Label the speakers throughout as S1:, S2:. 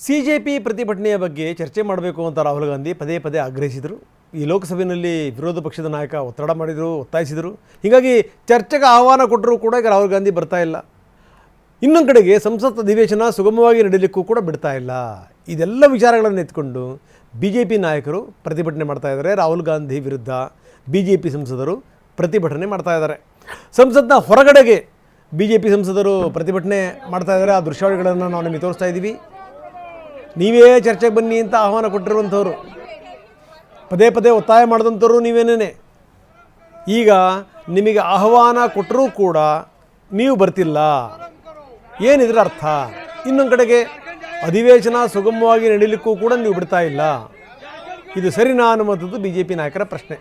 S1: CJP ಪ್ರತಿಭಟನೆಯ ಬಗ್ಗೆ ಚರ್ಚೆ ಮಾಡಬೇಕು ಅಂತ ರಾಹುಲ್ ಗಾಂಧಿ ಪದೇ ಪದೇ ಆಗ್ರಹಿಸಿದರು. ಈ ಲೋಕಸಭೆಯಲ್ಲಿ ವಿರೋಧ ಪಕ್ಷದ ನಾಯಕ ಒತ್ತಡ ಮಾಡಿದರು, ಒತ್ತಾಯಿಸಿದರು. ಹೀಗಾಗಿ ಚರ್ಚೆಗೆ ಆಹ್ವಾನ ಕೊಟ್ಟರೂ ಕೂಡ ಈಗ ರಾಹುಲ್ ಗಾಂಧಿ ಬರ್ತಾ ಇಲ್ಲ. ಇನ್ನೊಂದು ಕಡೆಗೆ ಸಂಸತ್ ಅಧಿವೇಶನ ಸುಗಮವಾಗಿ ನಡೆಯಲಿಕ್ಕೂ ಕೂಡ ಬಿಡ್ತಾ ಇಲ್ಲ. ಇದೆಲ್ಲ ವಿಚಾರಗಳನ್ನು ಎತ್ಕೊಂಡು BJP ನಾಯಕರು ಪ್ರತಿಭಟನೆ ಮಾಡ್ತಾ ಇದ್ದಾರೆ. ರಾಹುಲ್ ಗಾಂಧಿ ವಿರುದ್ಧ BJP ಸಂಸದರು ಪ್ರತಿಭಟನೆ ಮಾಡ್ತಾ ಇದ್ದಾರೆ. ಸಂಸತ್ನ ಹೊರಗಡೆಗೆ BJP ಸಂಸದರು ಪ್ರತಿಭಟನೆ ಮಾಡ್ತಾ ಇದ್ದಾರೆ. ಆ ದೃಶ್ಯಾವಳಿಗಳನ್ನು ನಾವು ನಿಮಗೆ ತೋರಿಸ್ತಾ ಇದ್ದೀವಿ. ನೀವೇ ಚರ್ಚೆಗೆ ಬನ್ನಿ ಅಂತ ಆಹ್ವಾನ ಕೊಟ್ಟಿರುವಂಥವ್ರು, ಪದೇ ಪದೇ ಒತ್ತಾಯ ಮಾಡಿದಂಥವ್ರು ನೀವೇನೇ. ಈಗ ನಿಮಗೆ ಆಹ್ವಾನ ಕೊಟ್ಟರೂ ಕೂಡ ನೀವು ಬರ್ತಿಲ್ಲ, ಏನಿದ್ರ ಅರ್ಥ? ಇನ್ನೊಂದು ಕಡೆಗೆ ಅಧಿವೇಶನ ಸುಗಮವಾಗಿ ನಡೀಲಿಕ್ಕೂ ಕೂಡ ನೀವು ಬಿಡ್ತಾ ಇಲ್ಲ. ಇದು ಸರಿನಾ ಅನ್ನುವಂಥದ್ದು BJP ನಾಯಕರ ಪ್ರಶ್ನೆ.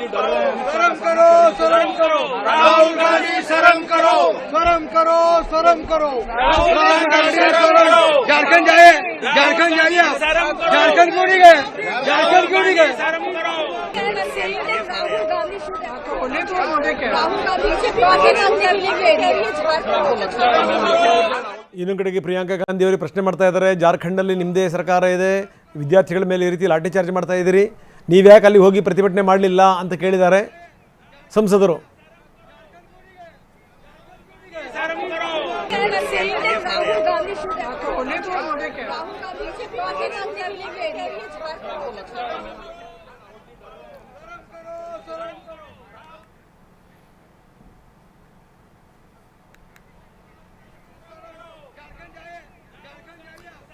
S2: शर्म करो, शर्म करो, राहुल गांधी शर्म करो, शर्म करो, शर्म करो, राहुल गांधी शर्म करो। झारखंड जाइए, झारखंड जाइए, झारखंड क्यों नहीं गए? झारखंड क्यों नहीं गए? शर्म करो।
S1: ಇನ್ನೊಂದು ಕಡೆಗೆ ಪ್ರಿಯಾಂಕಾ ಗಾಂಧಿ ಅವರಿಗೆ ಪ್ರಶ್ನೆ ಮಾಡ್ತಾ ಇದ್ದಾರೆ. ಜಾರ್ಖಂಡಲ್ಲಿ ನಿಮ್ಮದೇ ಸರ್ಕಾರ ಇದೆ, ವಿದ್ಯಾರ್ಥಿಗಳ ಮೇಲೆ ಈ ರೀತಿ ಲಾಠಿ ಚಾರ್ಜ್ ಮಾಡ್ತಾ ಇದ್ದೀರಿ, ನೀವ್ಯಾಕೆ ಅಲ್ಲಿ ಹೋಗಿ ಪ್ರತಿಭಟನೆ ಮಾಡಲಿಲ್ಲ ಅಂತ ಕೇಳಿದ್ದಾರೆ ಸಂಸದರು.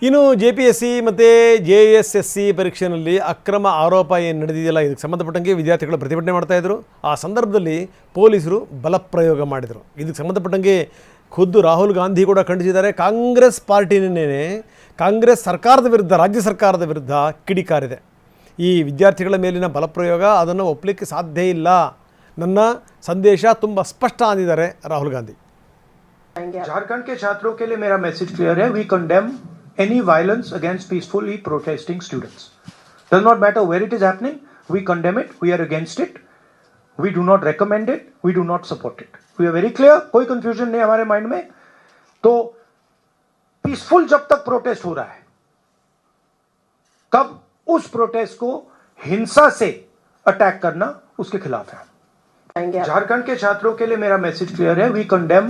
S1: ಇನ್ನು JPSC ಮತ್ತು JSSC ಪರೀಕ್ಷೆಯಲ್ಲಿ ಅಕ್ರಮ ಆರೋಪ ಏನು ನಡೆದಿದೆಯಲ್ಲ, ಇದಕ್ಕೆ ಸಂಬಂಧಪಟ್ಟಂಗೆ ವಿದ್ಯಾರ್ಥಿಗಳು ಪ್ರತಿಭಟನೆ ಮಾಡ್ತಾಯಿದ್ರು. ಆ ಸಂದರ್ಭದಲ್ಲಿ ಪೊಲೀಸರು ಬಲಪ್ರಯೋಗ ಮಾಡಿದರು. ಇದಕ್ಕೆ ಸಂಬಂಧಪಟ್ಟಂಗೆ ಖುದ್ದು ರಾಹುಲ್ ಗಾಂಧಿ ಕೂಡ ಖಂಡಿಸಿದ್ದಾರೆ. ಕಾಂಗ್ರೆಸ್ ಪಾರ್ಟಿನೇ ಕಾಂಗ್ರೆಸ್ ಸರ್ಕಾರದ ವಿರುದ್ಧ, ರಾಜ್ಯ ಸರ್ಕಾರದ ವಿರುದ್ಧ ಕಿಡಿಕಾರಿದೆ. ಈ ವಿದ್ಯಾರ್ಥಿಗಳ ಮೇಲಿನ ಬಲಪ್ರಯೋಗ ಅದನ್ನು ಒಪ್ಪಲಿಕ್ಕೆ ಸಾಧ್ಯ ಇಲ್ಲ. ನನ್ನ ಸಂದೇಶ ತುಂಬ ಸ್ಪಷ್ಟ ಅಂದಿದ್ದಾರೆ ರಾಹುಲ್ ಗಾಂಧಿ.
S3: झारखंड के छात्रों के लिए मेरा मैसेज क्लियर है. We condemn any violence against peacefully protesting students. Does not matter where it is happening, we condemn it, we are against it, we do not recommend it, we do not support it. We are very clear, कोई confusion नहीं हमारे mind में. तो peaceful जब तक protest हो रहा है, तब उस प्रोटेस्ट को हिंसा से अटैक करना उसके खिलाफ है. झारखंड के छात्रों के लिए मेरा मैसेज क्लियर है. We condemn